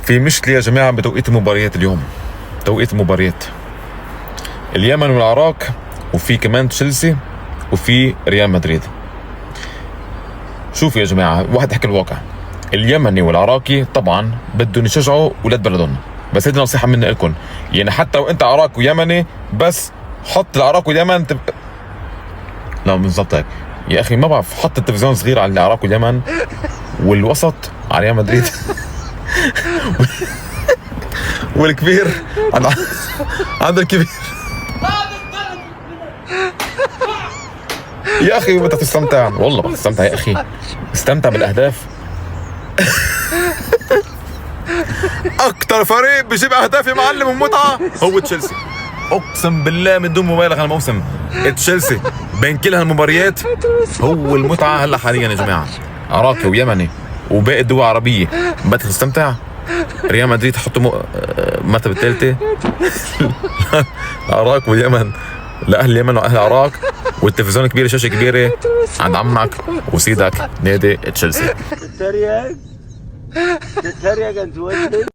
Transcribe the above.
في مشكلة يا جماعة بتوقيت المباريات اليوم. توقيت المباريات اليمن والعراق، وفي كمان تشيلسي، وفي ريال مدريد. شوفوا يا جماعة، واحد يحكي الواقع. اليمني والعراقي طبعا بدهم يشجعوا ولاد بلدهم، بس هذه نصيحة مني لكم، يعني حتى لو انت عراقي ويمني بس حط العراق واليمن لا بالضبط هيك يا اخي، ما بعرف، حط التلفزيون صغير على العراق واليمن والوسط على ريال مدريد والكبير عند الكبير. يا اخي بدك تستمتع، والله بدك تستمتع يا اخي، استمتع بالاهداف. اكتر فريق بيجيب اهداف يا معلم ومتعه هو تشيلسي، اقسم بالله من دون مبالغه. الموسم تشيلسي بين كل هالمباريات هو المتعه هلا حاليا يا جماعه. عراقي ويمني وباقي الدول العربيه بدك تستمتع. ريال مدريد حطوا المرتبه الثالثه. العراق واليمن لاهل اليمن واهل العراق، والتلفزيون كبير، شاشه كبيره عند عمك وسيدك نادي تشيلسي. تتريق انت ولد.